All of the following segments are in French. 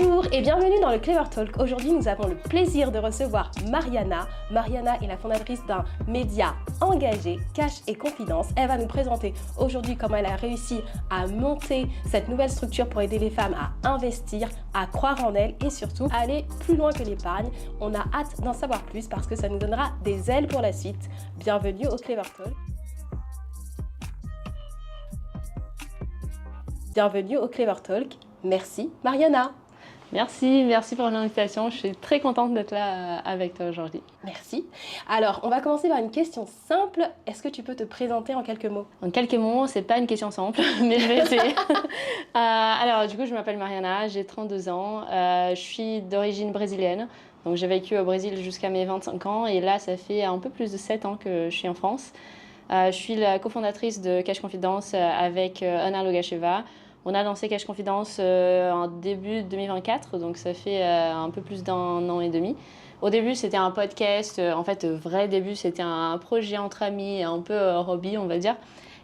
Bonjour et bienvenue dans le Clever Talk. Aujourd'hui, nous avons le plaisir de recevoir Mariana. Mariana est la fondatrice d'un média engagé, Cash et Confidence. Elle va nous présenter aujourd'hui comment elle a réussi à monter cette nouvelle structure pour aider les femmes à investir, à croire en elles et surtout à aller plus loin que l'épargne. On a hâte d'en savoir plus parce que ça nous donnera des ailes pour la suite. Bienvenue au Clever Talk. Bienvenue au Clever Talk. Merci Mariana. Merci pour l'invitation. Je suis très contente d'être là avec toi aujourd'hui. Merci. Alors, on va commencer par une question simple. Est-ce que tu peux te présenter en quelques mots? En quelques mots, c'est pas une question simple, mais je vais essayer. Alors, du coup, je m'appelle Mariana, j'ai 32 ans. Je suis d'origine brésilienne. Donc, j'ai vécu au Brésil jusqu'à mes 25 ans. Et là, ça fait un peu plus de 7 ans que je suis en France. Je suis la cofondatrice de Cash Confidence avec Ana Logacheva. On a lancé Cash Confidence en début 2024, donc ça fait un peu plus d'un an et demi. Au début, c'était un podcast. En fait, vrai début, c'était un projet entre amis, un peu hobby, on va dire.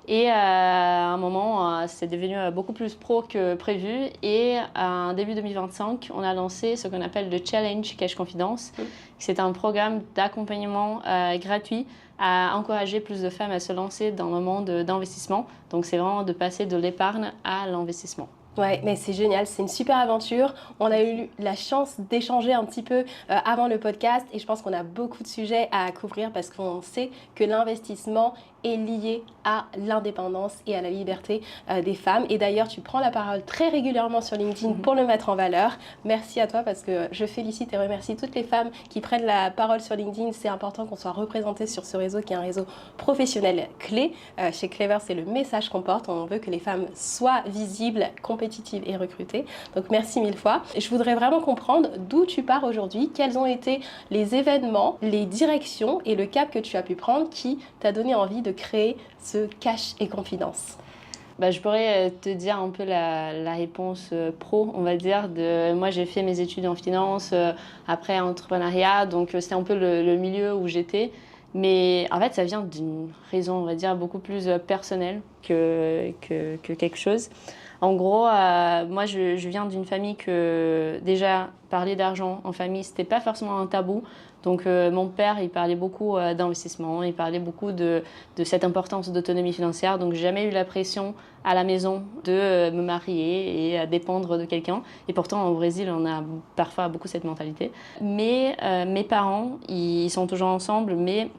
Et à un moment, c'est devenu beaucoup plus pro que prévu. Et en début 2025, on a lancé ce qu'on appelle le Challenge Cash Confidence. C'est un programme d'accompagnement gratuit à encourager plus de femmes à se lancer dans le monde d'investissement. Donc, c'est vraiment de passer de l'épargne à l'investissement. Ouais, mais c'est génial, c'est une super aventure. On a eu la chance d'échanger un petit peu avant le podcast et je pense qu'on a beaucoup de sujets à couvrir parce qu'on sait que l'investissement est lié à l'indépendance et à la liberté des femmes. Et d'ailleurs, tu prends la parole très régulièrement sur LinkedIn pour le mettre en valeur. Merci à toi parce que je félicite et remercie toutes les femmes qui prennent la parole sur LinkedIn. C'est important qu'on soit représenté sur ce réseau qui est un réseau professionnel clé. Chez Clever, c'est le message qu'on porte. On veut que les femmes soient visibles, compétitives et recrutées. Donc merci mille fois. Je voudrais vraiment comprendre d'où tu pars aujourd'hui, quels ont été les événements, les directions et le cap que tu as pu prendre qui t'a donné envie de créer ce Cash et Confidence. Je pourrais te dire un peu la réponse pro, on va dire. Moi, j'ai fait mes études en finance, après entrepreneuriat, donc c'était un peu le milieu où j'étais. Mais en fait, ça vient d'une raison, on va dire, beaucoup plus personnelle que quelque chose. En gros, moi, je viens d'une famille que déjà, parler d'argent en famille, c'était pas forcément un tabou. Donc, mon père, il parlait beaucoup d'investissement, il parlait beaucoup de cette importance d'autonomie financière. Donc, j'ai jamais eu la pression à la maison de me marier et dépendre de quelqu'un. Et pourtant, au Brésil, on a parfois beaucoup cette mentalité. Mais mes parents, ils sont toujours ensemble, mais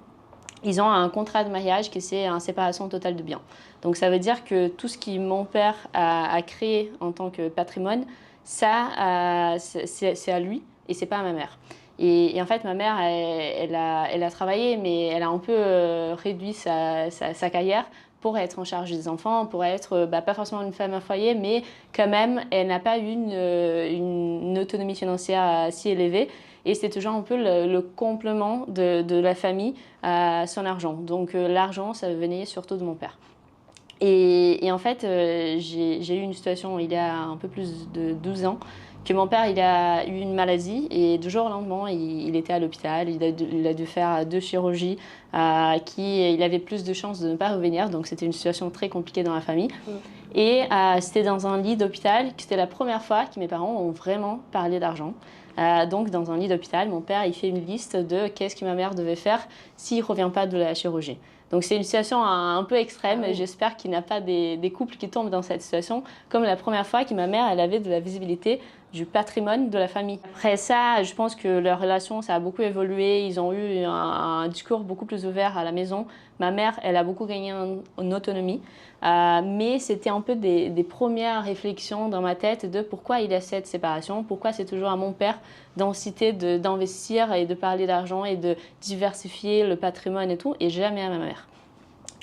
ils ont un contrat de mariage qui c'est une séparation totale de biens. Donc ça veut dire que tout ce que mon père a créé en tant que patrimoine, ça, c'est à lui et c'est pas à ma mère. Et en fait, ma mère, elle a travaillé, mais elle a un peu réduit sa carrière pour être en charge des enfants, pour être pas forcément une femme à foyer, mais quand même, elle n'a pas eu une autonomie financière si élevée. Et c'est toujours un peu le complément de la famille à son argent. Donc l'argent, ça venait surtout de mon père. Et en fait, j'ai eu une situation il y a un peu plus de 12 ans que mon père il a eu une maladie et du jour au lendemain, il était à l'hôpital. Il a dû faire 2 chirurgies il avait plus de chances de ne pas revenir. Donc c'était une situation très compliquée dans la famille. Et c'était dans un lit d'hôpital que c'était la première fois que mes parents ont vraiment parlé d'argent. Donc dans un lit d'hôpital, mon père il fait une liste de qu'est-ce que ma mère devait faire s'il ne revient pas de la chirurgie. Donc c'est une situation un peu extrême. J'espère qu'il n'y a pas des couples qui tombent dans cette situation, comme la première fois que ma mère elle avait de la visibilité du patrimoine de la famille. Après ça, je pense que leur relation, ça a beaucoup évolué. Ils ont eu un discours beaucoup plus ouvert à la maison. Ma mère, elle a beaucoup gagné en autonomie. Mais c'était un peu des premières réflexions dans ma tête de pourquoi il y a cette séparation, pourquoi c'est toujours à mon père d'inciter d'investir et de parler d'argent et de diversifier le patrimoine et tout, et jamais à ma mère.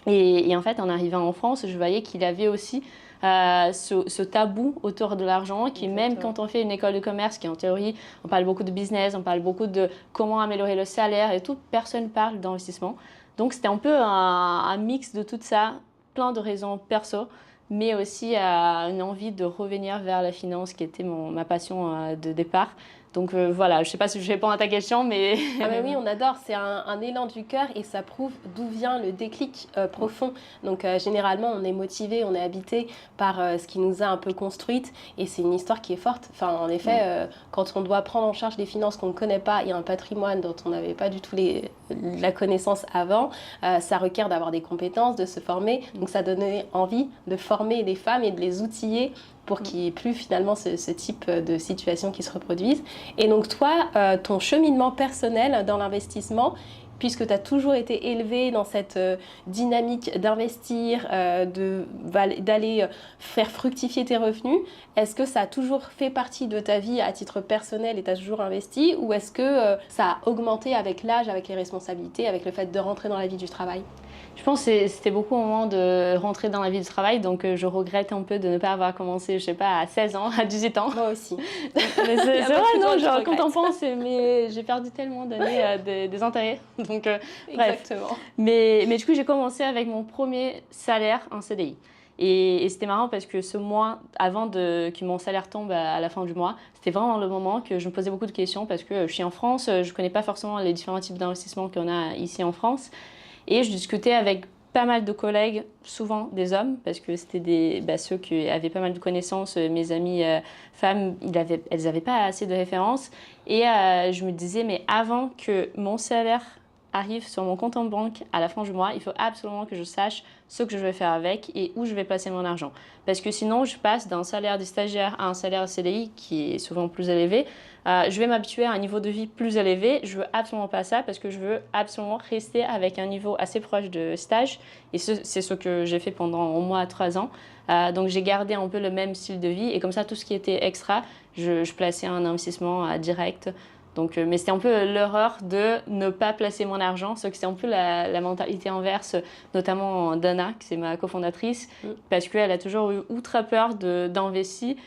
Et en fait, en arrivant en France, je voyais qu'il avait aussi ce tabou autour de l'argent qui même quand on fait une école de commerce qui en théorie on parle beaucoup de business, on parle beaucoup de comment améliorer le salaire et tout, personne parle d'investissement. Donc c'était un peu un mix de tout ça, plein de raisons perso mais aussi une envie de revenir vers la finance qui était ma passion de départ. Donc voilà, je ne sais pas si je réponds à ta question, mais... Ah mais oui, on adore, c'est un élan du cœur et ça prouve d'où vient le déclic profond. Donc généralement, on est motivé, on est habité par ce qui nous a un peu construite et c'est une histoire qui est forte. Enfin, en effet, quand on doit prendre en charge des finances qu'on ne connaît pas et un patrimoine dont on n'avait pas du tout la connaissance avant, ça requiert d'avoir des compétences, de se former. Donc ça donnait envie de former des femmes et de les outiller pour qu'il n'y ait plus finalement ce type de situation qui se reproduise. Et donc toi, ton cheminement personnel dans l'investissement, puisque tu as toujours été élevé dans cette dynamique d'investir, d'aller faire fructifier tes revenus, est-ce que ça a toujours fait partie de ta vie à titre personnel et tu as toujours investi, ou est-ce que ça a augmenté avec l'âge, avec les responsabilités, avec le fait de rentrer dans la vie du travail ? Je pense que c'était beaucoup au moment de rentrer dans la vie du travail, donc je regrette un peu de ne pas avoir commencé, je sais pas, à 16 ans, à 18 ans. Moi aussi. Mais c'est vrai, non, genre, quand on pense, mais j'ai perdu tellement d'années des intérêts. Donc, Exactement. Bref. Mais du coup, j'ai commencé avec mon premier salaire en CDI. Et c'était marrant parce que ce mois, avant que mon salaire tombe à la fin du mois, c'était vraiment le moment que je me posais beaucoup de questions parce que je suis en France, je ne connais pas forcément les différents types d'investissements qu'on a ici en France. Et je discutais avec pas mal de collègues, souvent des hommes, parce que c'était ceux qui avaient pas mal de connaissances, mes amies femmes, elles n'avaient pas assez de références. Et je me disais, mais avant que mon salaire arrive sur mon compte en banque à la fin du mois, il faut absolument que je sache ce que je vais faire avec et où je vais placer mon argent. Parce que sinon, je passe d'un salaire de stagiaire à un salaire CDI qui est souvent plus élevé. Je vais m'habituer à un niveau de vie plus élevé. Je veux absolument pas ça parce que je veux absolument rester avec un niveau assez proche de stage. Et c'est ce que j'ai fait pendant au moins 3 ans. Donc j'ai gardé un peu le même style de vie. Et comme ça, tout ce qui était extra, je plaçais un investissement direct. Donc, mais c'était un peu l'erreur de ne pas placer mon argent, ce que c'est un peu la mentalité inverse, notamment d'Anna, qui c'est ma cofondatrice, parce qu'elle a toujours eu ultra peur d'investir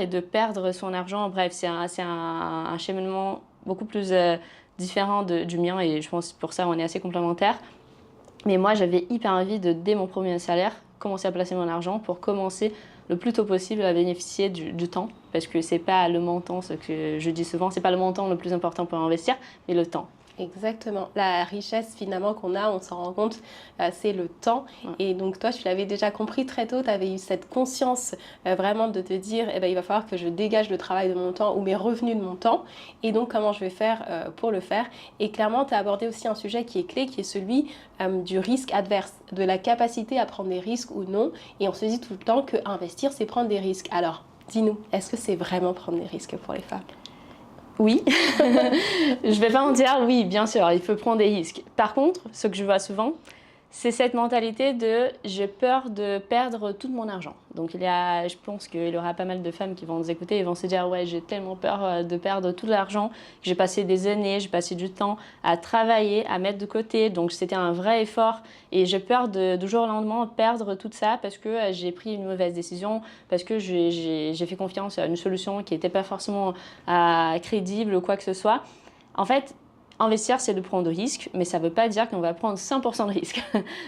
et de perdre son argent. Bref, c'est un cheminement beaucoup plus différent du mien et je pense pour ça on est assez complémentaires. Mais moi, j'avais hyper envie de, dès mon premier salaire, commencer à placer mon argent pour commencer le plus tôt possible à bénéficier du temps. Parce que c'est pas le montant, ce que je dis souvent, c'est pas le montant le plus important pour investir, mais le temps. Exactement. La richesse finalement qu'on a, on s'en rend compte, c'est le temps. Ouais. Et donc toi, tu l'avais déjà compris très tôt, tu avais eu cette conscience vraiment de te dire, il va falloir que je dégage le travail de mon temps ou mes revenus de mon temps. Et donc comment je vais faire pour le faire. Et clairement, tu as abordé aussi un sujet qui est clé, qui est celui du risque adverse, de la capacité à prendre des risques ou non. Et on se dit tout le temps que investir, c'est prendre des risques. Alors, dis-nous, est-ce que c'est vraiment prendre des risques pour les femmes ? Oui, je vais pas en dire oui, bien sûr, il faut prendre des risques. Par contre, ce que je vois souvent, c'est cette mentalité de j'ai peur de perdre tout mon argent. Donc je pense qu'il y aura pas mal de femmes qui vont nous écouter et vont se dire ouais, j'ai tellement peur de perdre tout l'argent, j'ai passé des années, j'ai passé du temps à travailler, à mettre de côté, donc c'était un vrai effort et j'ai peur du jour au lendemain perdre tout ça parce que j'ai pris une mauvaise décision, parce que j'ai fait confiance à une solution qui n'était pas forcément crédible ou quoi que ce soit. En fait, investir, c'est de prendre des risques, mais ça ne veut pas dire qu'on va prendre 100% de risques.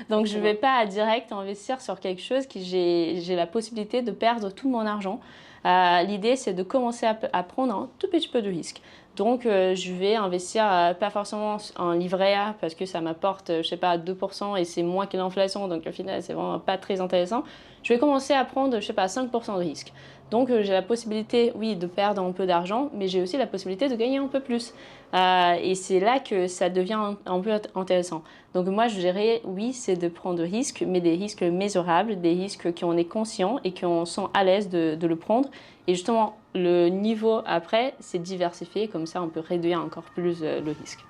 Donc, je ne vais pas direct investir sur quelque chose que j'ai la possibilité de perdre tout mon argent. L'idée, c'est de commencer à prendre un tout petit peu de risque. Donc, je vais investir pas forcément en livret A parce que ça m'apporte, je sais pas, 2% et c'est moins que l'inflation. Donc, au final, c'est vraiment pas très intéressant. Je vais commencer à prendre, je sais pas, 5% de risque. Donc, j'ai la possibilité, oui, de perdre un peu d'argent, mais j'ai aussi la possibilité de gagner un peu plus. Et c'est là que ça devient un peu intéressant. Donc, moi, je dirais, oui, c'est de prendre des risques, mais des risques mesurables, des risques qu'on est conscient et qu'on sent à l'aise de le prendre. Et justement, le niveau après, c'est diversifié, comme ça, on peut réduire encore plus le risque.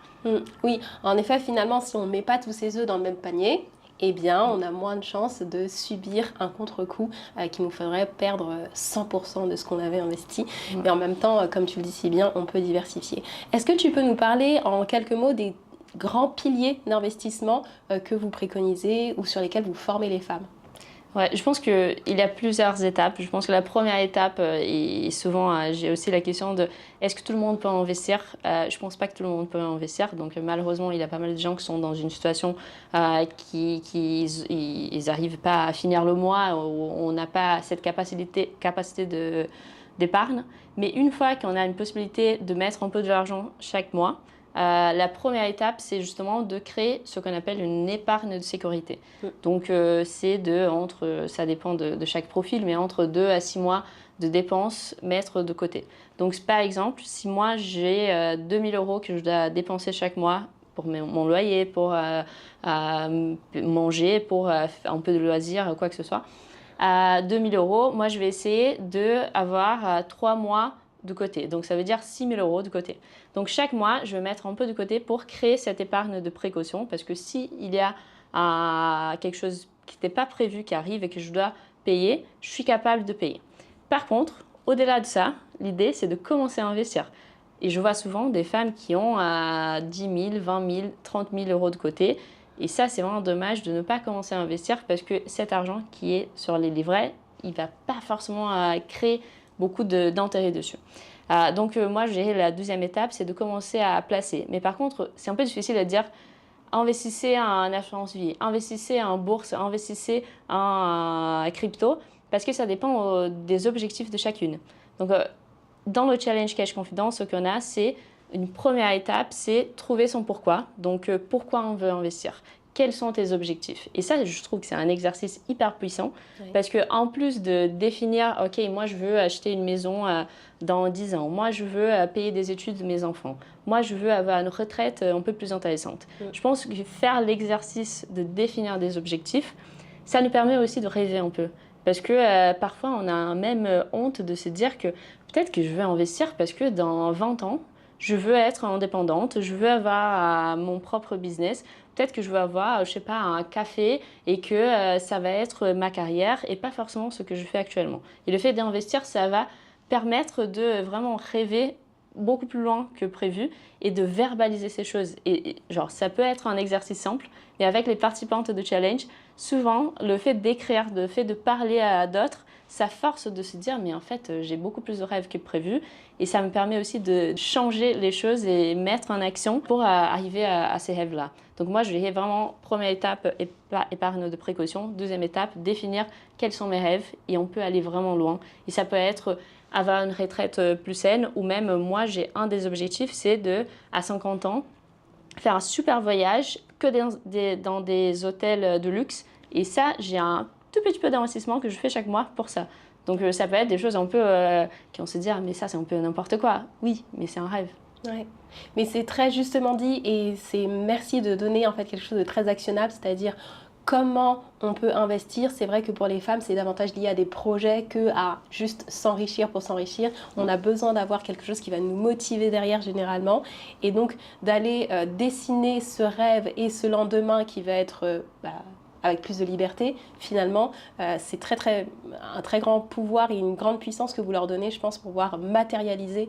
Oui, en effet, finalement, si on ne met pas tous ses œufs dans le même panier, eh bien, on a moins de chances de subir un contre-coup qui nous ferait perdre 100% de ce qu'on avait investi. Mais en même temps, comme tu le dis si bien, on peut diversifier. Est-ce que tu peux nous parler en quelques mots des grands piliers d'investissement que vous préconisez ou sur lesquels vous formez les femmes ? Ouais, je pense qu'il y a plusieurs étapes. Je pense que la première étape, et souvent j'ai aussi la question de est-ce que tout le monde peut investir? Je pense pas que tout le monde peut investir. Donc malheureusement, il y a pas mal de gens qui sont dans une situation ils n'arrivent pas à finir le mois, où on n'a pas cette capacité d'épargne. Mais une fois qu'on a une possibilité de mettre un peu de l'argent chaque mois, la première étape, c'est justement de créer ce qu'on appelle une épargne de sécurité. Donc, ça dépend de chaque profil, mais entre 2 à 6 mois de dépenses, mettre de côté. Donc, par exemple, si moi j'ai 2 000 € que je dois dépenser chaque mois pour mon loyer, pour manger, pour un peu de loisirs, quoi que ce soit, à 2 000 €, moi je vais essayer d'avoir 3 mois de côté. Donc ça veut dire 6 000 € de côté. Donc chaque mois, je vais mettre un peu de côté pour créer cette épargne de précaution parce que s'il y a quelque chose qui n'était pas prévu qui arrive et que je dois payer, je suis capable de payer. Par contre, au-delà de ça, l'idée c'est de commencer à investir. Et je vois souvent des femmes qui ont 10 000, 20 000, 30 000 € de côté. Et ça, c'est vraiment dommage de ne pas commencer à investir parce que cet argent qui est sur les livrets, il ne va pas forcément créer beaucoup d'intérêt dessus. Donc moi, je dirais la deuxième étape, c'est de commencer à placer. Mais par contre, c'est un peu difficile de dire investissez en assurance vie, investissez en bourse, investissez en crypto, parce que ça dépend des objectifs de chacune. Donc dans le challenge Cash Confidence, ce qu'on a, c'est une première étape, c'est trouver son pourquoi. Donc pourquoi on veut investir? Quels sont tes objectifs? Et ça, je trouve que c'est un exercice hyper puissant parce qu'en plus de définir, OK, moi je veux acheter une maison dans 10 ans, moi je veux payer des études de mes enfants, moi je veux avoir une retraite un peu plus intéressante. Je pense que faire l'exercice de définir des objectifs, ça nous permet aussi de rêver un peu. Parce que parfois, on a même honte de se dire que peut-être que je veux investir parce que dans 20 ans, je veux être indépendante, je veux avoir mon propre business. Peut-être que je veux avoir, je sais pas, un café et que ça va être ma carrière et pas forcément ce que je fais actuellement. Et le fait d'investir, ça va permettre de vraiment rêver beaucoup plus loin que prévu et de verbaliser ces choses. Et genre, ça peut être un exercice simple, mais avec les participantes de challenge, souvent, le fait d'écrire, le fait de parler à d'autres, ça force de se dire, mais en fait, j'ai beaucoup plus de rêves que prévu. Et ça me permet aussi de changer les choses et mettre en action pour arriver à ces rêves-là. Donc moi, je dirais vraiment, première étape, épargne de précaution. Deuxième étape, définir quels sont mes rêves. Et on peut aller vraiment loin. Et ça peut être avoir une retraite plus saine. Ou même, moi, j'ai un des objectifs, c'est à 50 ans, faire un super voyage que dans des hôtels de luxe. Et ça, j'ai un tout petit peu d'investissement que je fais chaque mois pour ça. Donc ça peut être des choses un peu qui vont se dire mais ça c'est un peu n'importe quoi. Oui, mais c'est un rêve. Ouais. Mais c'est très justement dit et c'est merci de donner en fait quelque chose de très actionnable, c'est-à-dire comment on peut investir. C'est vrai que pour les femmes, c'est davantage lié à des projets que à juste s'enrichir pour s'enrichir. On a besoin d'avoir quelque chose qui va nous motiver derrière généralement. Et donc d'aller dessiner ce rêve et ce lendemain qui va être avec plus de liberté, finalement, c'est un très grand pouvoir et une grande puissance que vous leur donnez, je pense, pour pouvoir matérialiser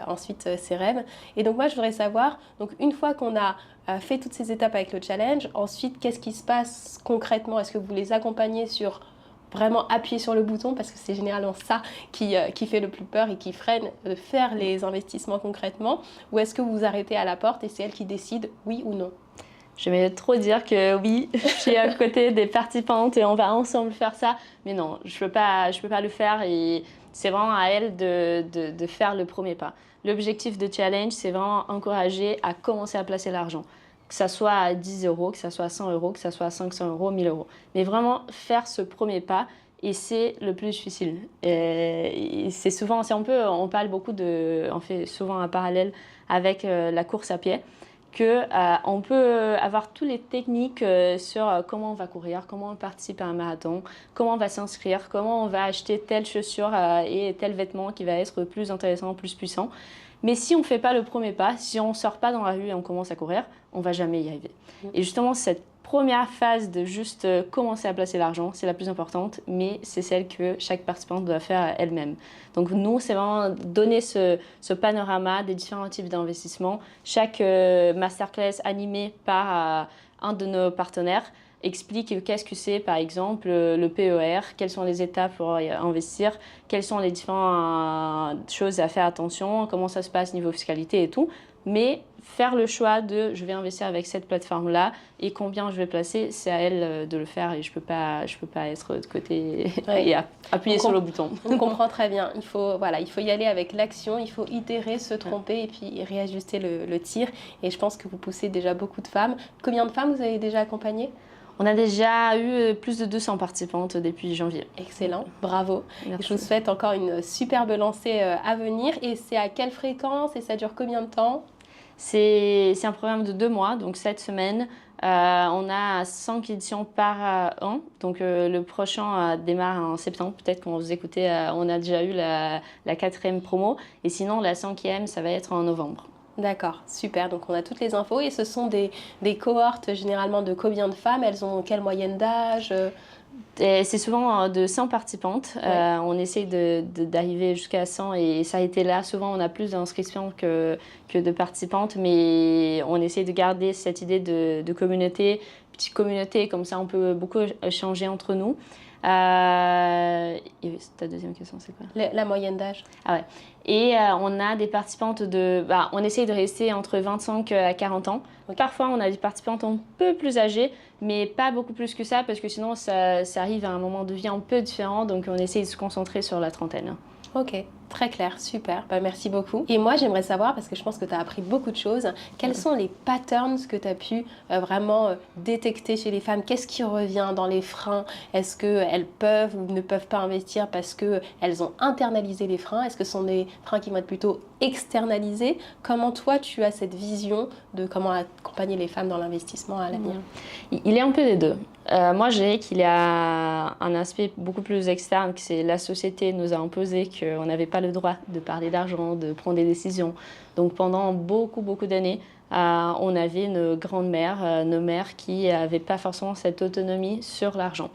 ensuite ces rêves. Et donc moi, je voudrais savoir, donc une fois qu'on a fait toutes ces étapes avec le challenge, ensuite, qu'est-ce qui se passe concrètement? Est-ce que vous les accompagnez sur vraiment appuyer sur le bouton, parce que c'est généralement ça qui fait le plus peur et qui freine de faire les investissements concrètement, ou est-ce que vous vous arrêtez à la porte et c'est elle qui décide oui ou non? J'aimais trop dire que oui, je suis à côté des participantes et on va ensemble faire ça. Mais non, je peux pas le faire et c'est vraiment à elle de faire le premier pas. L'objectif de challenge, c'est vraiment encourager à commencer à placer l'argent. Que ça soit à 10 €, que ça soit à 100 €, que ça soit à 500 €, 1000 €. Mais vraiment faire ce premier pas et c'est le plus difficile. Et c'est souvent, on parle beaucoup on fait souvent un parallèle avec la course à pied. On peut avoir toutes les techniques sur comment on va courir, comment on participe à un marathon, comment on va s'inscrire, comment on va acheter telle chaussure et tel vêtement qui va être plus intéressant, plus puissant. Mais si on ne fait pas le premier pas, si on ne sort pas dans la rue et on commence à courir, on ne va jamais y arriver. Et justement, cette première phase de juste commencer à placer l'argent, c'est la plus importante, mais c'est celle que chaque participante doit faire elle-même. Donc nous, c'est vraiment donner ce panorama des différents types d'investissements. Chaque masterclass animée par un de nos partenaires explique qu'est-ce que c'est, par exemple, le PER, quelles sont les étapes pour investir, quelles sont les différentes choses à faire attention, comment ça se passe niveau fiscalité et tout. Mais faire le choix de je vais investir avec cette plateforme-là et combien je vais placer, c'est à elle de le faire et je peux pas être de côté et appuyer sur le bouton. On comprend très bien. Il faut y aller avec l'action, il faut itérer, se tromper et puis réajuster le tir. Et je pense que vous poussez déjà beaucoup de femmes. Combien de femmes vous avez déjà accompagnées ? On a déjà eu plus de 200 participantes depuis janvier. Excellent, bravo. Merci. Je vous souhaite encore une superbe lancée à venir. Et c'est à quelle fréquence et ça dure combien de temps ? C'est un programme de 2 mois, donc 7 semaines. On a 5 éditions par an. Donc le prochain démarre en septembre. Peut-être quand vous écoutez, on a déjà eu la 4e promo. Et sinon, la 5e, ça va être en novembre. D'accord, super. Donc on a toutes les infos. Et ce sont des cohortes généralement de combien de femmes ? Elles ont quelle moyenne d'âge ? C'est souvent de 100 participantes. Ouais. On essaie d'arriver jusqu'à 100 et ça a été là. Souvent, on a plus d'inscriptions que de participantes, mais on essaie de garder cette idée de communauté, petite communauté, comme ça on peut beaucoup échanger entre nous. Et ta deuxième question, c'est quoi ? La moyenne d'âge. Ah ouais. Et on a des participantes on essaye de rester entre 25 à 40 ans. Okay. Parfois, on a des participantes un peu plus âgées, mais pas beaucoup plus que ça, parce que sinon, ça arrive à un moment de vie un peu différent. Donc, on essaye de se concentrer sur la trentaine. Ok, très clair, super, merci beaucoup. Et moi j'aimerais savoir, parce que je pense que tu as appris beaucoup de choses, quels sont les patterns que tu as pu vraiment détecter chez les femmes ? Qu'est-ce qui revient dans les freins ? Est-ce qu'elles peuvent ou ne peuvent pas investir parce qu'elles ont internalisé les freins ? Est-ce que ce sont des freins qui vont être plutôt externalisés ? Comment toi tu as cette vision de comment accompagner les femmes dans l'investissement à l'avenir ? Il est un peu des deux. Moi, je dirais qu'il y a un aspect beaucoup plus externe, que c'est la société nous a imposé qu'on n'avait pas le droit de parler d'argent, de prendre des décisions. Donc pendant beaucoup d'années, on avait nos grandes-mères, nos mères qui n'avaient pas forcément cette autonomie sur l'argent.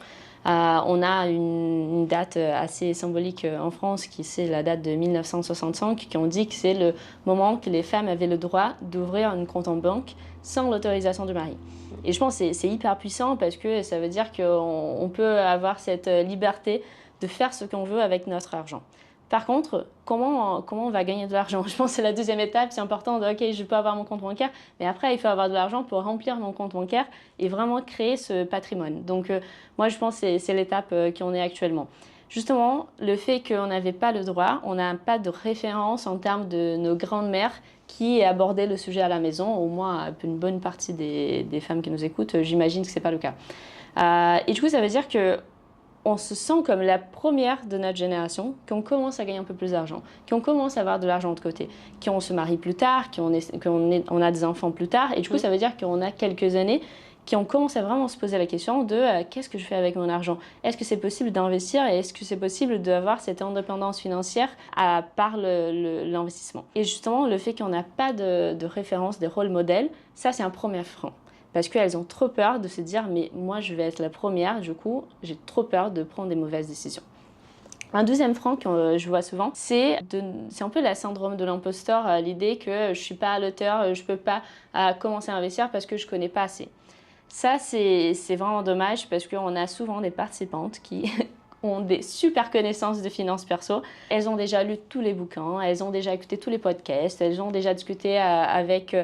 On a une date assez symbolique en France, qui c'est la date de 1965, qui on dit que c'est le moment que les femmes avaient le droit d'ouvrir un compte en banque sans l'autorisation du mari. Et je pense que c'est hyper puissant parce que ça veut dire qu'on peut avoir cette liberté de faire ce qu'on veut avec notre argent. Par contre, comment on va gagner de l'argent ? Je pense que c'est la deuxième étape. C'est important de, ok, je peux avoir mon compte bancaire, mais après, il faut avoir de l'argent pour remplir mon compte bancaire et vraiment créer ce patrimoine. Donc, moi, je pense que c'est l'étape qu'on est actuellement. Justement, le fait qu'on n'avait pas le droit, on n'a pas de référence en termes de nos grandes-mères qui abordaient le sujet à la maison, au moins une bonne partie des femmes qui nous écoutent, j'imagine que ce n'est pas le cas. Et du coup, ça veut dire qu'on se sent comme la première de notre génération, qu'on commence à gagner un peu plus d'argent, qu'on commence à avoir de l'argent de côté, qu'on se marie plus tard, qu'on a des enfants plus tard. Et du coup, ça veut dire qu'on a quelques années qu'on commence à vraiment se poser la question de qu'est-ce que je fais avec mon argent ? Est-ce que c'est possible d'investir et est-ce que c'est possible d'avoir cette indépendance financière par l'investissement ? Et justement, le fait qu'on n'a pas de référence, des rôles modèles, ça c'est un premier frein. Parce qu'elles ont trop peur de se dire « mais moi je vais être la première, du coup j'ai trop peur de prendre des mauvaises décisions ». Un deuxième frein que je vois souvent, c'est un peu la syndrome de l'imposteur, l'idée que je ne suis pas à l'auteur, je ne peux pas commencer à investir parce que je ne connais pas assez. Ça, c'est vraiment dommage parce qu'on a souvent des participantes qui ont des super connaissances de finances perso. Elles ont déjà lu tous les bouquins, elles ont déjà écouté tous les podcasts, elles ont déjà discuté avec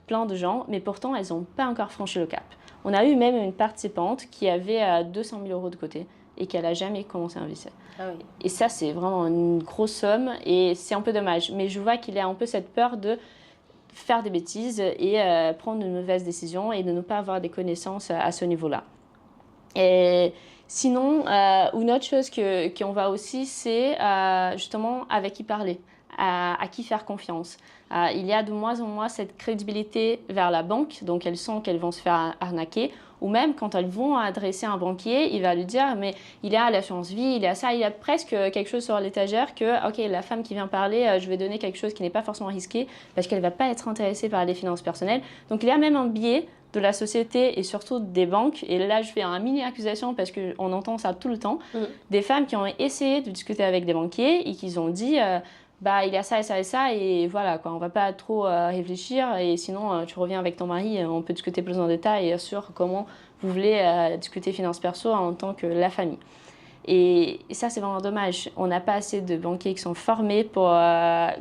plein de gens, mais pourtant, elles n'ont pas encore franchi le cap. On a eu même une participante qui avait 200 000 € de côté et qui n'a jamais commencé à investir. Ah oui. Et ça, c'est vraiment une grosse somme et c'est un peu dommage. Mais je vois qu'il y a un peu cette peur de faire des bêtises et prendre de mauvaises décisions et de ne pas avoir des connaissances à ce niveau-là. Et sinon, une autre chose qu'on voit aussi, c'est justement avec qui parler, à qui faire confiance. Il y a de moins en moins cette crédibilité vers la banque, donc elles sentent qu'elles vont se faire arnaquer, ou même quand elles vont adresser un banquier, il va lui dire mais il est à l'assurance vie, il est à ça, il y a presque quelque chose sur l'étagère que ok, la femme qui vient parler, je vais donner quelque chose qui n'est pas forcément risqué parce qu'elle ne va pas être intéressée par les finances personnelles. Donc il y a même un biais de la société et surtout des banques, et là je fais un mini accusation parce qu'on entend ça tout le temps, des femmes qui ont essayé de discuter avec des banquiers et qui ont dit bah, il y a ça et ça et ça, et voilà, quoi. On va pas trop réfléchir, et sinon, tu reviens avec ton mari, on peut discuter plus en détail sur comment vous voulez discuter finances perso en tant que la famille. Et ça, c'est vraiment dommage. On n'a pas assez de banquiers qui sont formés pour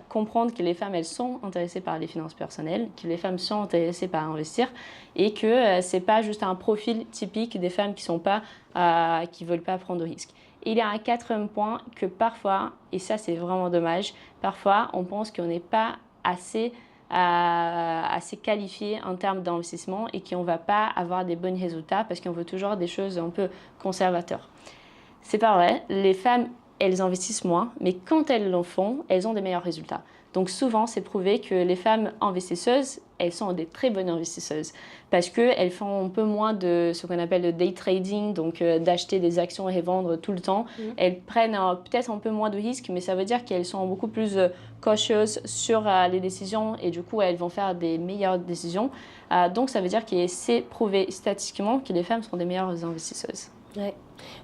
comprendre que les femmes, elles sont intéressées par les finances personnelles, que les femmes sont intéressées par investir, et que c'est pas juste un profil typique des femmes qui veulent pas prendre de risques. Et il y a un quatrième point que parfois, et ça c'est vraiment dommage, parfois on pense qu'on n'est pas assez qualifié en termes d'investissement et qu'on ne va pas avoir des bons résultats parce qu'on veut toujours des choses un peu conservateurs. C'est pas vrai, les femmes, elles investissent moins, mais quand elles l'en font, elles ont des meilleurs résultats. Donc souvent, c'est prouvé que les femmes investisseuses, elles sont des très bonnes investisseuses parce qu'elles font un peu moins de ce qu'on appelle le day trading, donc d'acheter des actions et revendre tout le temps. Elles prennent peut-être un peu moins de risques, mais ça veut dire qu'elles sont beaucoup plus cautieuses sur les décisions, et du coup, elles vont faire des meilleures décisions. Donc ça veut dire que c'est prouvé statistiquement que les femmes sont des meilleures investisseuses. Ouais.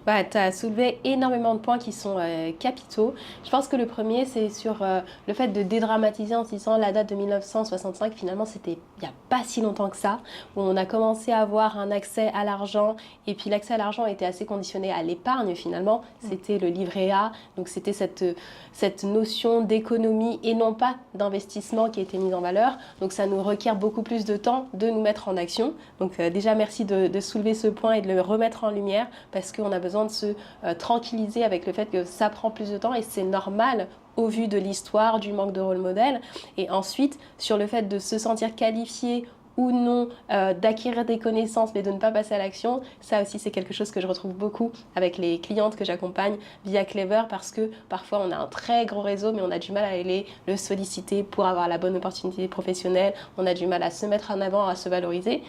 Bah, tu as soulevé énormément de points qui sont capitaux. Je pense que le premier, c'est sur le fait de dédramatiser en se disant la date de 1965, finalement, c'était il n'y a pas si longtemps que ça, où on a commencé à avoir un accès à l'argent, et puis l'accès à l'argent était assez conditionné à l'épargne finalement. C'était le livret A, donc c'était cette notion d'économie et non pas d'investissement qui était mise en valeur. Donc ça nous requiert beaucoup plus de temps de nous mettre en action. Donc déjà, merci de soulever ce point et de le remettre en lumière, parce qu'on a besoin de se tranquilliser avec le fait que ça prend plus de temps, et c'est normal au vu de l'histoire, du manque de rôle modèle. Et ensuite, sur le fait de se sentir qualifié ou non, d'acquérir des connaissances mais de ne pas passer à l'action, ça aussi c'est quelque chose que je retrouve beaucoup avec les clientes que j'accompagne via Clever, parce que parfois on a un très gros réseau mais on a du mal à aller le solliciter pour avoir la bonne opportunité professionnelle, on a du mal à se mettre en avant, à se valoriser.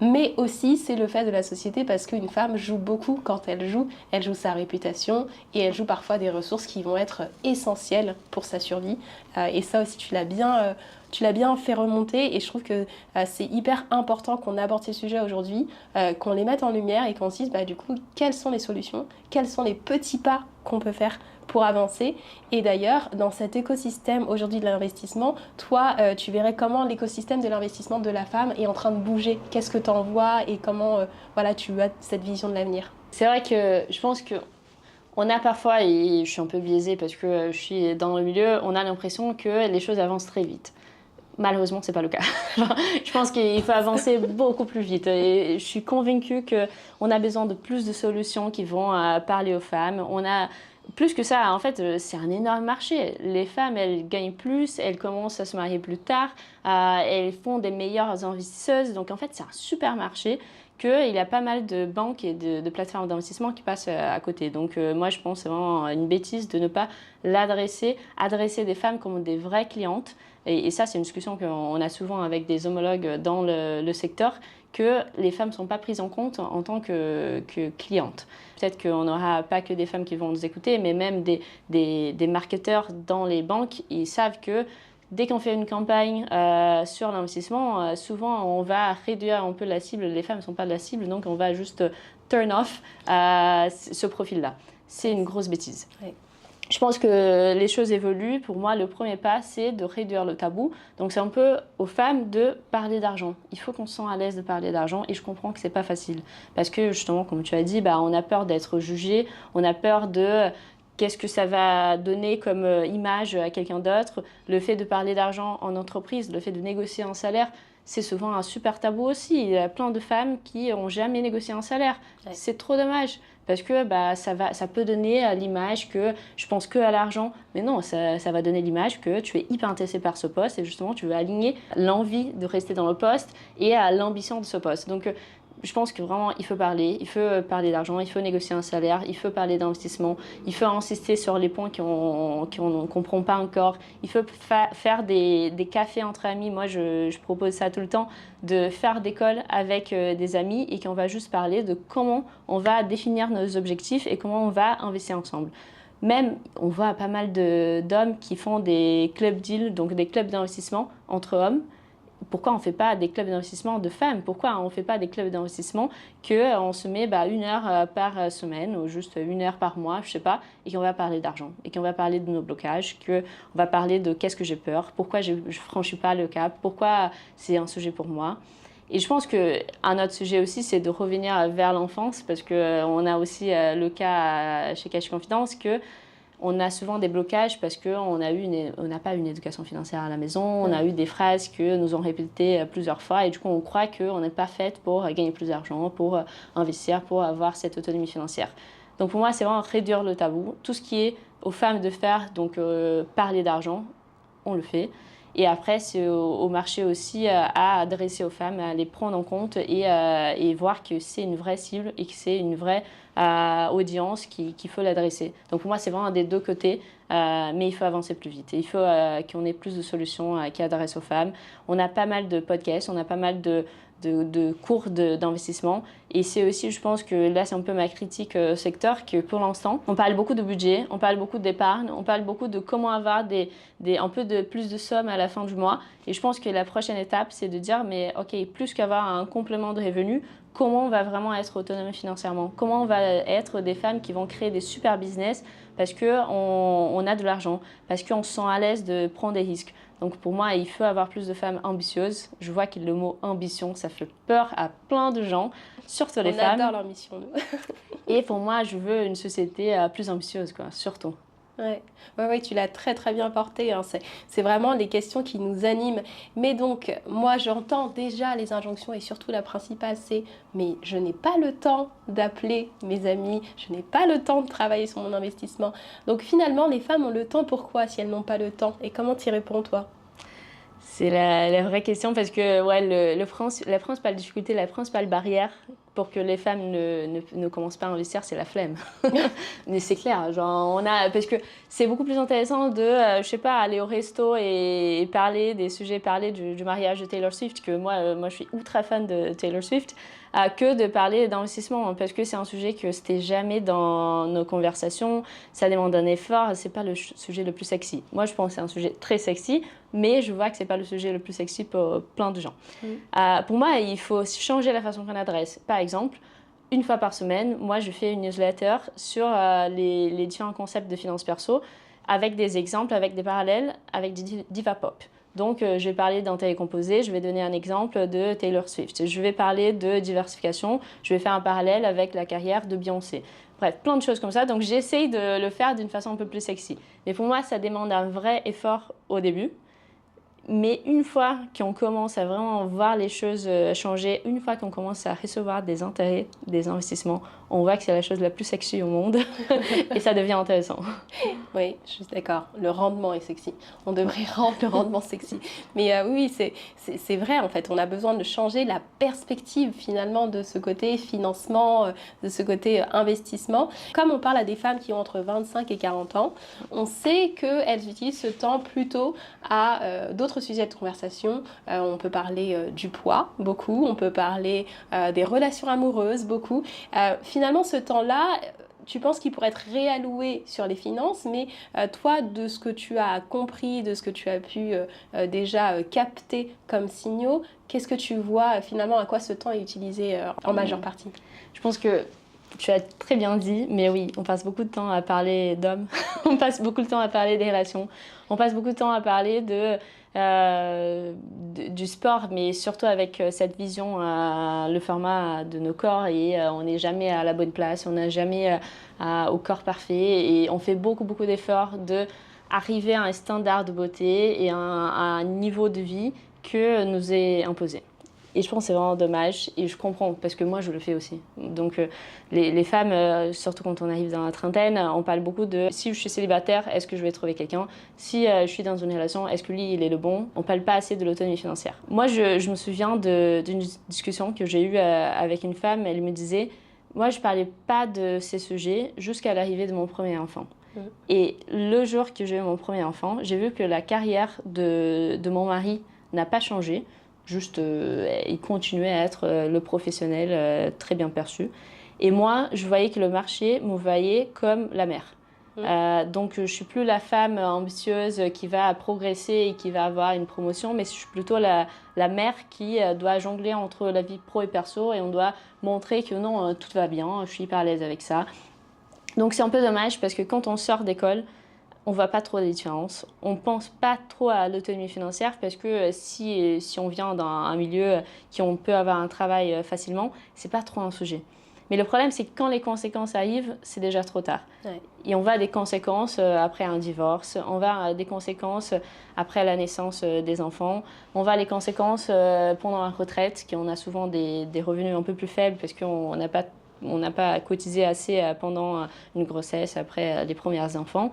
Mais aussi, c'est le fait de la société, parce qu'une femme joue beaucoup. Quand elle joue sa réputation, et elle joue parfois des ressources qui vont être essentielles pour sa survie. Et ça aussi, tu l'as bien fait remonter, et je trouve que c'est hyper important qu'on aborde ces sujets aujourd'hui, qu'on les mette en lumière et qu'on se dise du coup, quelles sont les solutions, quels sont les petits pas qu'on peut faire pour avancer. Et d'ailleurs, dans cet écosystème aujourd'hui de l'investissement, toi, tu verrais comment l'écosystème de l'investissement de la femme est en train de bouger. Qu'est-ce que tu en vois, et comment tu as cette vision de l'avenir? C'est vrai que je pense que on a parfois, et je suis un peu biaisée parce que je suis dans le milieu, on a l'impression que les choses avancent très vite. Malheureusement, c'est pas le cas. Je pense qu'il faut avancer beaucoup plus vite, et je suis convaincue qu'on a besoin de plus de solutions qui vont parler aux femmes. On a plus que ça, en fait, c'est un énorme marché. Les femmes, elles gagnent plus, elles commencent à se marier plus tard, elles font des meilleures investisseuses. Donc en fait, c'est un super marché, qu'il y a pas mal de banques et de plateformes d'investissement qui passent à côté. Donc moi, je pense que c'est vraiment une bêtise de ne pas adresser des femmes comme des vraies clientes. Et ça, c'est une discussion qu'on a souvent avec des homologues dans le secteur, que les femmes ne sont pas prises en compte en tant que clientes. Peut-être qu'on n'aura pas que des femmes qui vont nous écouter, mais même des marketeurs dans les banques, ils savent que dès qu'on fait une campagne sur l'investissement, souvent on va réduire un peu la cible. Les femmes ne sont pas de la cible, donc on va juste turn off ce profil-là. C'est une grosse bêtise. Oui. Je pense que les choses évoluent. Pour moi, le premier pas, c'est de réduire le tabou. Donc, c'est un peu aux femmes de parler d'argent. Il faut qu'on se sente à l'aise de parler d'argent, et je comprends que c'est pas facile. Parce que, justement, comme tu as dit, on a peur d'être jugé, on a peur de qu'est-ce que ça va donner comme image à quelqu'un d'autre. Le fait de parler d'argent en entreprise, le fait de négocier un salaire, c'est souvent un super tabou aussi. Il y a plein de femmes qui n'ont jamais négocié un salaire. Ouais. C'est trop dommage. Parce que ça peut donner l'image que je pense que à l'argent. Mais non, ça va donner l'image que tu es hyper intéressé par ce poste, et justement, tu veux aligner l'envie de rester dans le poste et l'ambition de ce poste. Donc, je pense que vraiment, il faut parler d'argent, il faut négocier un salaire, il faut parler d'investissement, il faut insister sur les points qu'on ne comprend pas encore. Il faut faire des cafés entre amis. Moi, je propose ça tout le temps, de faire des calls avec des amis, et qu'on va juste parler de comment on va définir nos objectifs et comment on va investir ensemble. Même, on voit pas mal d'hommes qui font des club deals, donc des clubs d'investissement entre hommes, pourquoi on ne fait pas des clubs d'investissement de femmes? Pourquoi on ne fait pas des clubs d'investissement qu'on se met 1 heure par semaine ou juste 1 heure par mois, je ne sais pas, et qu'on va parler d'argent, et qu'on va parler de nos blocages, qu'on va parler de qu'est-ce que j'ai peur, pourquoi je ne franchis pas le cap, pourquoi c'est un sujet pour moi. Et je pense qu'un autre sujet aussi, c'est de revenir vers l'enfance, parce qu'on a aussi le cas chez Cash Confidence que on a souvent des blocages parce qu'on n'a pas une éducation financière à la maison, on a eu des phrases que nous ont répétées plusieurs fois et du coup on croit qu'on n'est pas faite pour gagner plus d'argent, pour investir, pour avoir cette autonomie financière. Donc pour moi c'est vraiment réduire le tabou, tout ce qui est aux femmes de faire, donc parler d'argent, on le fait. Et après, c'est au marché aussi à adresser aux femmes, à les prendre en compte et voir que c'est une vraie cible et que c'est une vraie audience qu'il faut l'adresser. Donc pour moi, c'est vraiment des deux côtés, mais il faut avancer plus vite. Et il faut qu'on ait plus de solutions qui adressent aux femmes. On a pas mal de podcasts, on a pas mal de cours d'investissement. Et c'est aussi, je pense que là, c'est un peu ma critique au secteur, que pour l'instant, on parle beaucoup de budget, on parle beaucoup d'épargne, on parle beaucoup de comment avoir un peu de plus de sommes à la fin du mois. Et je pense que la prochaine étape, c'est de dire, mais OK, plus qu'avoir un complément de revenus, comment on va vraiment être autonome financièrement? Comment on va être des femmes qui vont créer des super business parce qu'on a de l'argent, parce qu'on se sent à l'aise de prendre des risques. Donc pour moi, il faut avoir plus de femmes ambitieuses. Je vois que le mot ambition, ça fait peur à plein de gens, surtout les femmes. On adore leur mission, nous. Et pour moi, je veux une société plus ambitieuse, quoi, surtout. Ouais, tu l'as très très bien porté, hein. C'est vraiment les questions qui nous animent. Mais donc, moi j'entends déjà les injonctions et surtout la principale, c'est mais je n'ai pas le temps d'appeler mes amis, je n'ai pas le temps de travailler sur mon investissement. Donc finalement, les femmes ont le temps, pourquoi si elles n'ont pas le temps? Et comment tu y réponds, toi? C'est la vraie question parce que la principale difficulté, la principale barrière pour que les femmes ne commencent pas à investir, c'est la flemme. Mais c'est clair, genre parce que c'est beaucoup plus intéressant de, je sais pas, aller au resto et parler des sujets, parler du mariage de Taylor Swift, que moi je suis ultra fan de Taylor Swift, que de parler d'investissement, parce que c'est un sujet que c'était jamais dans nos conversations, ça demande un effort, c'est pas le sujet le plus sexy. Moi je pense que c'est un sujet très sexy, mais je vois que c'est pas le sujet le plus sexy pour plein de gens. Pour moi, il faut changer la façon qu'on adresse. Par exemple, 1 fois par semaine, moi je fais une newsletter sur les différents concepts de finance perso, avec des exemples, avec des parallèles, avec des diva pop. Donc, je vais parler d'intérêt composé, je vais donner un exemple de Taylor Swift. Je vais parler de diversification, je vais faire un parallèle avec la carrière de Beyoncé. Bref, plein de choses comme ça. Donc, j'essaye de le faire d'une façon un peu plus sexy. Mais pour moi, ça demande un vrai effort au début. Mais une fois qu'on commence à vraiment voir les choses changer, une fois qu'on commence à recevoir des intérêts, des investissements, on voit que c'est la chose la plus sexy au monde et ça devient intéressant. Oui, je suis d'accord. Le rendement est sexy. On devrait rendre le rendement sexy. Mais oui, c'est vrai en fait. On a besoin de changer la perspective finalement de ce côté financement, de ce côté investissement. Comme on parle à des femmes qui ont entre 25 et 40 ans, on sait qu'elles utilisent ce temps plutôt à d'autres sujets de conversation. On peut parler du poids, beaucoup. On peut parler des relations amoureuses, beaucoup. Finalement, ce temps-là, tu penses qu'il pourrait être réalloué sur les finances, mais toi, de ce que tu as compris, de ce que tu as pu déjà capter comme signaux, qu'est-ce que tu vois finalement, à quoi ce temps est utilisé en majeure partie? Je pense que tu as très bien dit, mais oui, on passe beaucoup de temps à parler d'hommes, on passe beaucoup de temps à parler des relations, on passe beaucoup de temps à parler du sport, mais surtout avec cette vision, le format de nos corps, et on n'est jamais à la bonne place, on n'est jamais au corps parfait, et on fait beaucoup d'efforts d'arriver à un standard de beauté et à un niveau de vie que nous est imposé. Et je pense que c'est vraiment dommage, et je comprends, parce que moi je le fais aussi. Donc les femmes, surtout quand on arrive dans la trentaine, on parle beaucoup de si je suis célibataire, est-ce que je vais trouver quelqu'un? Si je suis dans une relation, est-ce que lui il est le bon? On parle pas assez de l'autonomie financière. Moi je me souviens d'une discussion que j'ai eue avec une femme, elle me disait, moi je parlais pas de ces sujets jusqu'à l'arrivée de mon premier enfant. Et le jour que j'ai eu mon premier enfant, j'ai vu que la carrière de mon mari n'a pas changé. Juste, il continuait à être le professionnel très bien perçu. Et moi, je voyais que le marché me voyait comme la mère. Donc, je ne suis plus la femme ambitieuse qui va progresser et qui va avoir une promotion, mais je suis plutôt la mère qui doit jongler entre la vie pro et perso et on doit montrer que non, tout va bien, je suis hyper à l'aise avec ça. Donc, c'est un peu dommage parce que quand on sort d'école, on ne voit pas trop de différence. On ne pense pas trop à l'autonomie financière parce que si on vient d'un milieu qui on peut avoir un travail facilement, ce n'est pas trop un sujet. Mais le problème, c'est que quand les conséquences arrivent, c'est déjà trop tard. Ouais. Et on voit des conséquences après un divorce, on voit des conséquences après la naissance des enfants, on voit les conséquences pendant la retraite, qu'on a souvent des revenus un peu plus faibles parce qu'on n'a pas cotisé assez pendant une grossesse, après les premiers enfants.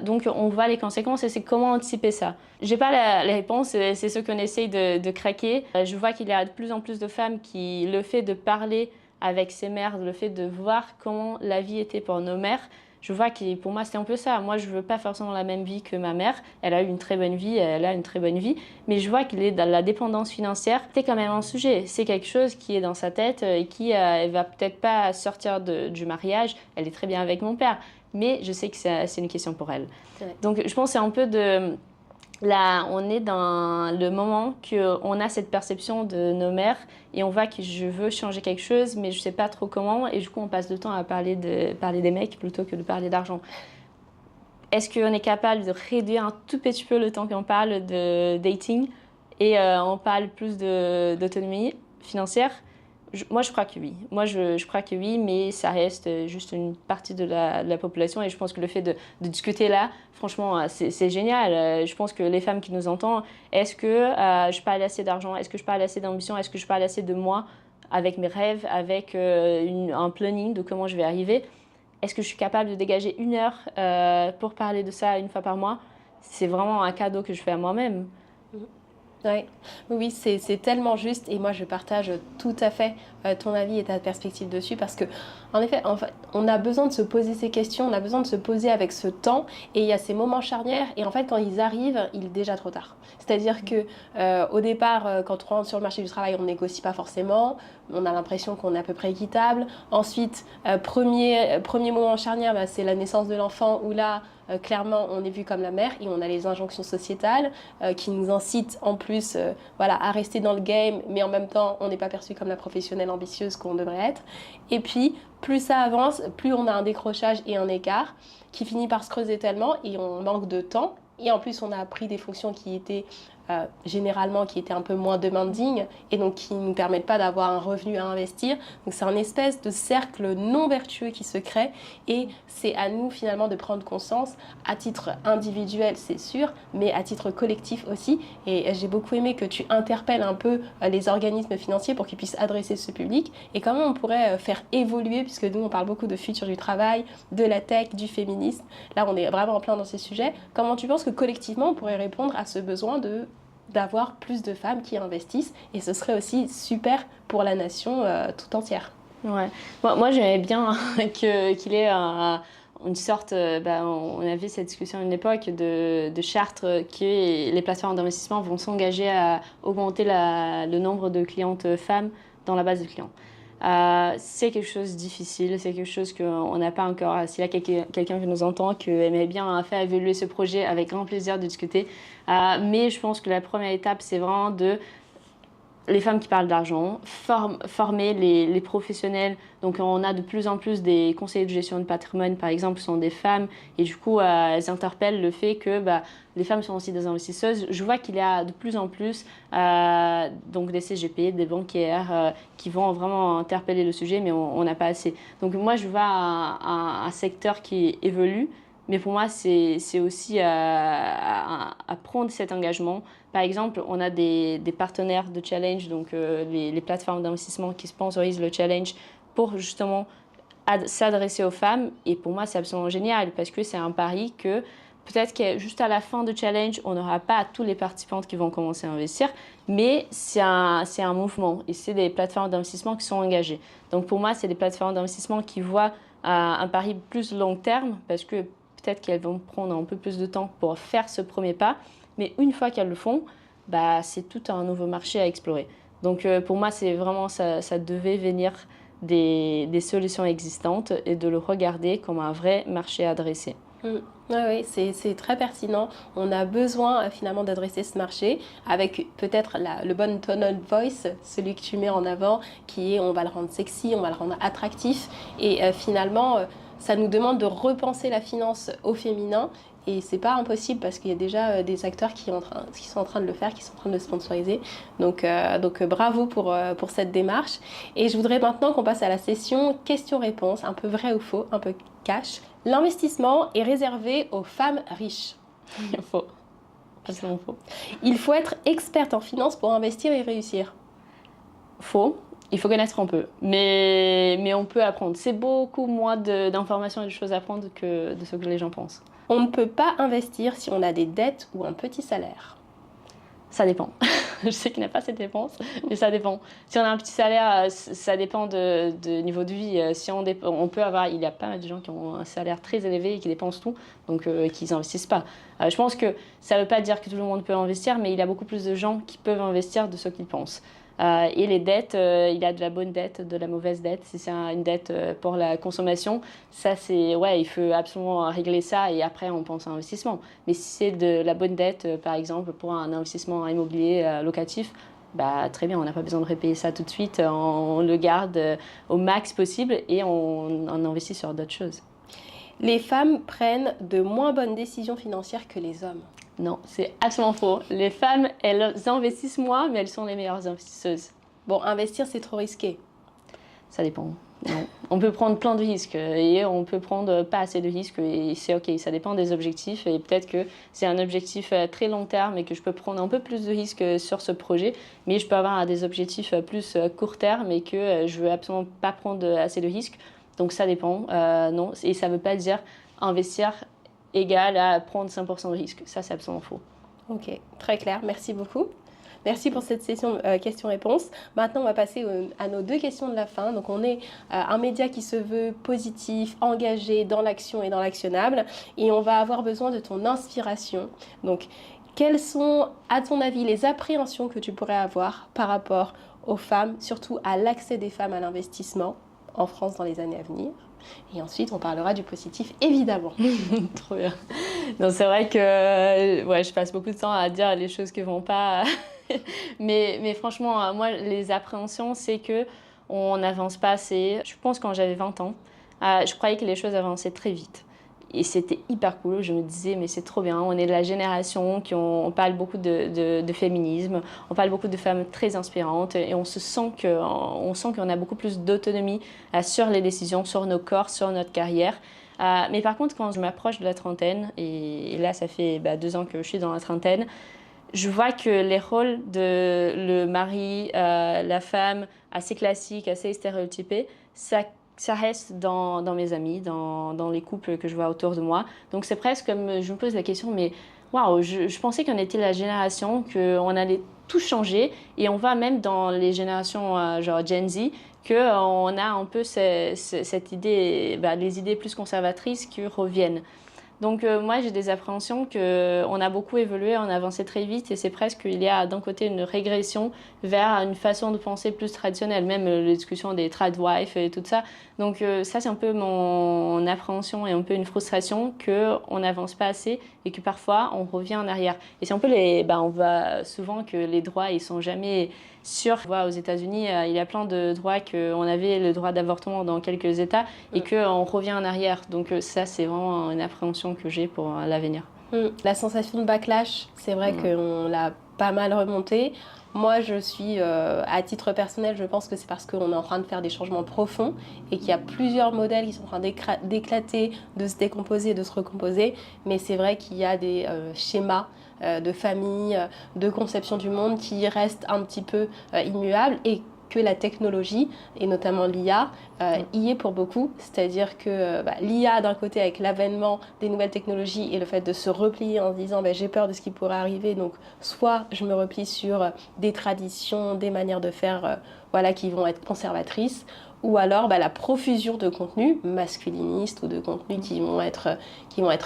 Donc on voit les conséquences et c'est comment anticiper ça. Je n'ai pas la réponse, c'est ce qu'on essaye de craquer. Je vois qu'il y a de plus en plus de femmes qui, le fait de parler avec ses mères, le fait de voir comment la vie était pour nos mères, je vois que pour moi c'est un peu ça. Moi je veux pas forcément la même vie que ma mère. Elle a eu une très bonne vie, elle a une très bonne vie, mais je vois que la dépendance financière c'est quand même un sujet. C'est quelque chose qui est dans sa tête et qui elle va peut-être pas sortir du mariage. Elle est très bien avec mon père, mais je sais que c'est une question pour elle. Ouais. Donc je pense que c'est un peu de là, on est dans le moment qu'on a cette perception de nos mères et on voit que je veux changer quelque chose, mais je ne sais pas trop comment. Et du coup, on passe le temps à parler des mecs plutôt que de parler d'argent. Est-ce qu'on est capable de réduire un tout petit peu le temps qu'on parle de dating et on parle plus d'autonomie financière? Moi, je crois que oui. Moi, je crois que oui, mais ça reste juste une partie de la population. Et je pense que le fait de discuter là, franchement, c'est génial. Je pense que les femmes qui nous entendent, est-ce que je parle assez d'argent? Est-ce que je parle assez d'ambition? Est-ce que je parle assez de moi, avec mes rêves, avec un planning de comment je vais arriver? Est-ce que je suis capable de dégager 1 heure pour parler de ça 1 fois par mois? C'est vraiment un cadeau que je fais à moi-même. Ouais. Oui, c'est tellement juste et moi je partage tout à fait ton avis et ta perspective dessus parce que en effet, on a besoin de se poser ces questions, on a besoin de se poser avec ce temps et il y a ces moments charnières et en fait quand ils arrivent, il est déjà trop tard. C'est-à-dire que au départ, quand on rentre sur le marché du travail, on négocie pas forcément, on a l'impression qu'on est à peu près équitable. Ensuite, premier moment charnière, bah, c'est la naissance de l'enfant où là, clairement, on est vu comme la mère et on a les injonctions sociétales qui nous incitent en plus voilà, à rester dans le game, mais en même temps, on n'est pas perçu comme la professionnelle ambitieuse qu'on devrait être. Et puis, plus ça avance, plus on a un décrochage et un écart qui finit par se creuser tellement et on manque de temps. Et en plus, on a appris des fonctions qui étaient généralement qui étaient un peu moins demanding et donc qui ne nous permettent pas d'avoir un revenu à investir. Donc c'est un espèce de cercle non vertueux qui se crée et c'est à nous finalement de prendre conscience à titre individuel, c'est sûr, mais à titre collectif aussi. Et j'ai beaucoup aimé que tu interpelles un peu les organismes financiers pour qu'ils puissent adresser ce public et comment on pourrait faire évoluer, puisque nous on parle beaucoup de futur du travail, de la tech, du féminisme. Là on est vraiment en plein dans ces sujets. Comment tu penses que collectivement on pourrait répondre à ce besoin d'avoir plus de femmes qui investissent et ce serait aussi super pour la nation tout entière. Ouais. Moi j'aimais bien qu'il y ait une sorte, on avait cette discussion à une époque de charte que les plateformes d'investissement vont s'engager à augmenter le nombre de clientes femmes dans la base de clients. C'est quelque chose de difficile, c'est quelque chose qu'on n'a pas encore. S'il y a quelqu'un qui nous entend, qui aimerait bien faire évoluer ce projet, avec grand plaisir de discuter. Mais je pense que la première étape, c'est vraiment les femmes qui parlent d'argent, former les professionnels. Donc on a de plus en plus des conseillers de gestion de patrimoine, par exemple, sont des femmes. Et du coup, elles interpellent le fait que les femmes sont aussi des investisseuses. Je vois qu'il y a de plus en plus donc des CGP, des banquières qui vont vraiment interpeller le sujet, mais on n'a pas assez. Donc moi, je vois un secteur qui évolue. Mais pour moi, c'est aussi à prendre cet engagement. Par exemple, on a des partenaires de challenge, donc les plateformes d'investissement qui sponsorisent le challenge pour justement s'adresser aux femmes. Et pour moi, c'est absolument génial parce que c'est un pari que peut-être que juste à la fin du challenge, on n'aura pas tous les participantes qui vont commencer à investir, mais c'est un mouvement et c'est des plateformes d'investissement qui sont engagées. Donc pour moi, c'est des plateformes d'investissement qui voient un pari plus long terme parce que peut-être qu'elles vont prendre un peu plus de temps pour faire ce premier pas, mais une fois qu'elles le font, c'est tout un nouveau marché à explorer. Donc pour moi, c'est vraiment ça devait venir des solutions existantes et de le regarder comme un vrai marché à adresser. Oui, c'est très pertinent. On a besoin finalement d'adresser ce marché avec peut-être le bon tone of voice, celui que tu mets en avant, qui est on va le rendre sexy, on va le rendre attractif. Et finalement, ça nous demande de repenser la finance au féminin. Et c'est pas impossible parce qu'il y a déjà des acteurs qui sont en train de le faire, qui sont en train de le sponsoriser. Donc bravo pour cette démarche. Et je voudrais maintenant qu'on passe à la session questions-réponses, un peu vrai ou faux, un peu cash. L'investissement est réservé aux femmes riches. Faux. Absolument faux. Il faut être experte en finance pour investir et réussir. Faux. Il faut connaître un peu. Mais on peut apprendre. C'est beaucoup moins d'informations et de choses à apprendre que de ce que les gens pensent. On ne peut pas investir si on a des dettes ou un petit salaire. Ça dépend. Je sais qu'il n'y a pas cette réponse, mais ça dépend. Si on a un petit salaire, ça dépend de niveau de vie. Si on peut avoir, il y a pas mal de gens qui ont un salaire très élevé et qui dépensent tout, donc qui n'investissent pas. Je pense que ça ne veut pas dire que tout le monde peut investir, mais il y a beaucoup plus de gens qui peuvent investir de ce qu'ils pensent. Et les dettes, il y a de la bonne dette, de la mauvaise dette. Si c'est une dette pour la consommation, ça c'est ouais, il faut absolument régler ça et après on pense à investissement. Mais si c'est de la bonne dette, par exemple pour un investissement immobilier locatif, bah très bien, on n'a pas besoin de repayer ça tout de suite. On le garde au max possible et on investit sur d'autres choses. Les femmes prennent de moins bonnes décisions financières que les hommes. Non, c'est absolument faux. Les femmes, elles investissent moins, mais elles sont les meilleures investisseuses. Bon, investir, c'est trop risqué. Ça dépend. Non. On peut prendre plein de risques et on peut prendre pas assez de risques et c'est ok. Ça dépend des objectifs et peut-être que c'est un objectif très long terme et que je peux prendre un peu plus de risques sur ce projet, mais je peux avoir des objectifs plus court terme et que je veux absolument pas prendre assez de risques. Donc ça dépend. Non, et ça veut pas dire investir égal à prendre 5% de risque. Ça, c'est absolument faux. Ok, très clair. Merci beaucoup. Merci pour cette session questions-réponses. Maintenant, on va passer à nos 2 questions de la fin. Donc, on est un média qui se veut positif, engagé dans l'action et dans l'actionnable. Et on va avoir besoin de ton inspiration. Donc, quelles sont, à ton avis, les appréhensions que tu pourrais avoir par rapport aux femmes, surtout à l'accès des femmes à l'investissement en France dans les années à venir? Et ensuite, on parlera du positif, évidemment. Trop bien. Non, c'est vrai que ouais, je passe beaucoup de temps à dire les choses qui ne vont pas. mais franchement, moi, les appréhensions, c'est qu'on n'avance pas assez. Je pense que quand j'avais 20 ans, je croyais que les choses avançaient très vite. Et c'était hyper cool. Je me disais, mais c'est trop bien. On est de la génération on parle beaucoup de féminisme. On parle beaucoup de femmes très inspirantes. Et on sent qu'on a beaucoup plus d'autonomie sur les décisions, sur nos corps, sur notre carrière. Mais par contre, quand je m'approche de la trentaine, et là, ça fait 2 ans que je suis dans la trentaine, je vois que les rôles de le mari, la femme, assez classiques, assez stéréotypés, ça reste dans mes amis, dans les couples que je vois autour de moi. Donc c'est presque comme je me pose la question, mais waouh, je pensais qu'on était la génération, qu'on allait tout changer. Et on voit même dans les générations genre Gen Z, qu'on a un peu cette idée, les idées plus conservatrices qui reviennent. Donc moi j'ai des appréhensions qu'on a beaucoup évolué, on a avancé très vite et c'est presque qu'il y a d'un côté une régression vers une façon de penser plus traditionnelle, même les discussions des tradwives et tout ça. Donc ça c'est un peu mon appréhension et un peu une frustration qu'on n'avance pas assez et que parfois on revient en arrière. Et c'est un peu on voit souvent que les droits ils sont jamais sûrs. On voit aux États-Unis il y a plein de droits qu'on avait le droit d'avortement dans quelques États et qu'on revient en arrière. Donc ça c'est vraiment une appréhension que j'ai pour l'avenir. La sensation de backlash, c'est vrai qu'on l'a pas mal remontée. Moi, je suis, à titre personnel, je pense que c'est parce qu'on est en train de faire des changements profonds et qu'il y a plusieurs modèles qui sont en train d'éclater, de se décomposer, de se recomposer. Mais c'est vrai qu'il y a des schémas de famille, de conception du monde qui restent un petit peu immuables et que la technologie, et notamment l'IA, y est pour beaucoup. C'est-à-dire que l'IA, d'un côté, avec l'avènement des nouvelles technologies et le fait de se replier en se disant j'ai peur de ce qui pourrait arriver, donc soit je me replie sur des traditions, des manières de faire qui vont être conservatrices, ou alors la profusion de contenus masculinistes ou de contenus qui vont être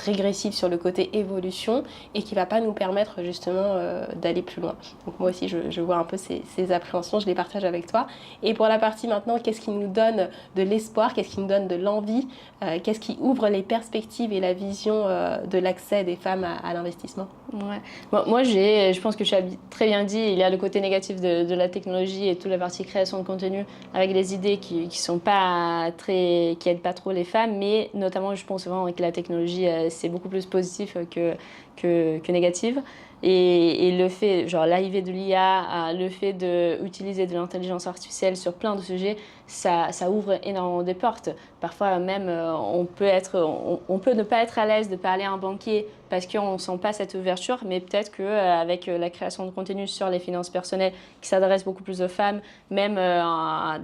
régressifs sur le côté évolution et qui ne va pas nous permettre justement d'aller plus loin. Donc moi aussi je vois un peu ces appréhensions, je les partage avec toi. Et pour la partie maintenant, qu'est-ce qui nous donne de l'espoir, qu'est-ce qui nous donne de l'envie, qu'est-ce qui ouvre les perspectives et la vision de l'accès des femmes à l'investissement? Ouais. Bon, moi, je pense que tu as très bien dit, il y a le côté négatif de la technologie et toute la partie création de contenu avec des idées qui aident pas trop les femmes, mais notamment, je pense vraiment que la technologie, c'est beaucoup plus positif que négative. Et le fait, genre l'arrivée de l'IA, le fait d'utiliser de l'intelligence artificielle sur plein de sujets, ça ouvre énormément des portes. Parfois même, on peut ne pas être à l'aise de parler à un banquier parce qu'on ne sent pas cette ouverture, mais peut-être qu'avec la création de contenu sur les finances personnelles qui s'adresse beaucoup plus aux femmes, même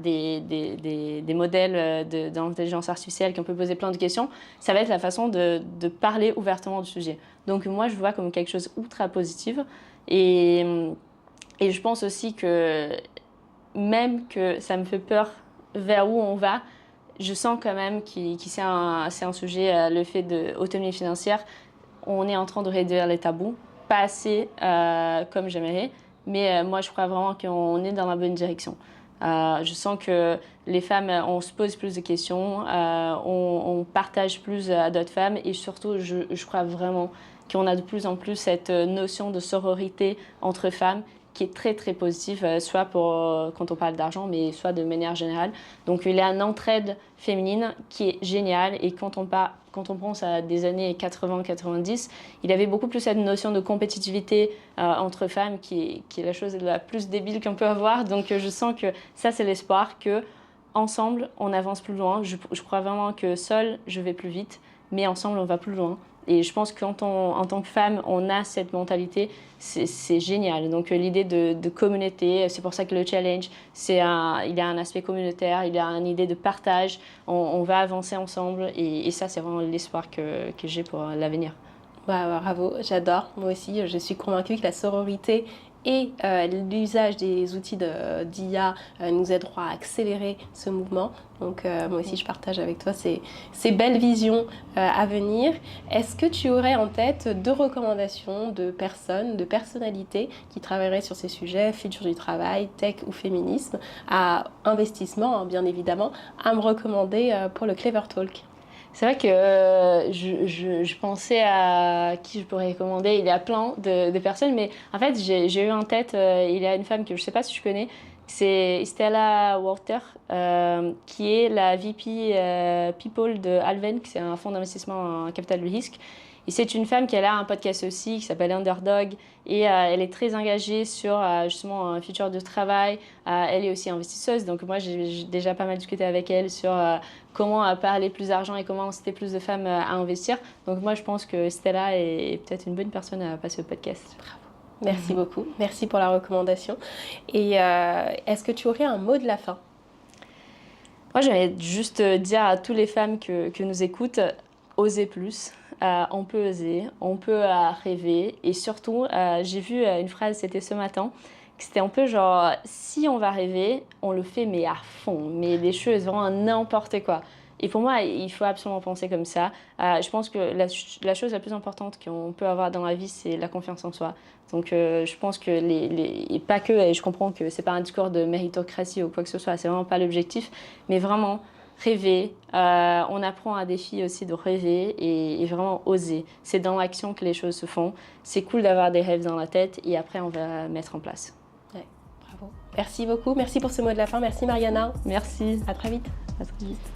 des modèles d'intelligence artificielle qui on peut poser plein de questions, ça va être la façon de parler ouvertement du sujet. Donc moi, je vois comme quelque chose ultra positif. Et je pense aussi que même que ça me fait peur vers où on va, je sens quand même que c'est un sujet, le fait de l'autonomie financière. On est en train de réduire les tabous, pas assez comme j'aimerais, mais moi, je crois vraiment qu'on est dans la bonne direction. Je sens que les femmes, on se pose plus de questions, on partage plus à d'autres femmes et surtout, je crois vraiment qu'on a de plus en plus cette notion de sororité entre femmes qui est très très positive, soit quand on parle d'argent, mais soit de manière générale. Donc il y a une entraide féminine qui est géniale et quand on pense à des années 80-90, il y avait beaucoup plus cette notion de compétitivité entre femmes qui est la chose la plus débile qu'on peut avoir. Donc je sens que ça c'est l'espoir que ensemble on avance plus loin. Je crois vraiment que seule je vais plus vite, mais ensemble on va plus loin. Et je pense qu'en tant que femme, on a cette mentalité, c'est génial. Donc l'idée de communauté, c'est pour ça que le challenge, il y a un aspect communautaire, il y a une idée de partage, on va avancer ensemble et ça c'est vraiment l'espoir que j'ai pour l'avenir. Bah, bravo, j'adore. Moi aussi, je suis convaincue que la sororité et l'usage des outils d'IA nous aideront à accélérer ce mouvement. Donc moi aussi, je partage avec toi ces belles visions à venir. Est-ce que tu aurais en tête 2 recommandations de personnes, de personnalités qui travailleraient sur ces sujets, futur du travail, tech ou féminisme, à investissement, bien évidemment, à me recommander pour le Clever Talk? C'est vrai que je pensais à qui je pourrais recommander. Il y a plein de personnes, mais en fait, j'ai eu en tête, il y a une femme que je ne sais pas si je connais, c'est Stella Walter, qui est la VP People de Alven, qui c'est un fonds d'investissement en capital de risque. Et c'est une femme qui a un podcast aussi qui s'appelle Underdog et elle est très engagée sur justement un futur de travail. Elle est aussi investisseuse, donc moi j'ai déjà pas mal discuté avec elle sur comment parler plus d'argent et comment inciter plus de femmes à investir. Donc moi je pense que Stella est peut-être une bonne personne à passer au podcast. Bravo. Merci beaucoup, merci pour la recommandation. Et est-ce que tu aurais un mot de la fin? Moi j'aimerais juste dire à toutes les femmes que nous écoutent, osez plus. On peut oser, on peut rêver et surtout, j'ai vu une phrase, c'était ce matin, que c'était un peu genre, si on va rêver, on le fait mais à fond, mais des choses vraiment n'importe quoi. Et pour moi, il faut absolument penser comme ça. Je pense que la chose la plus importante qu'on peut avoir dans la vie, c'est la confiance en soi. Donc je pense que et pas que, et je comprends que c'est pas un discours de méritocratie ou quoi que ce soit, c'est vraiment pas l'objectif, mais vraiment rêver, on apprend à des filles aussi de rêver et vraiment oser. C'est dans l'action que les choses se font. C'est cool d'avoir des rêves dans la tête et après on va mettre en place. Ouais, bravo. Merci beaucoup, merci pour ce mot de la fin. Merci Mariana. Merci. À très vite. À très vite.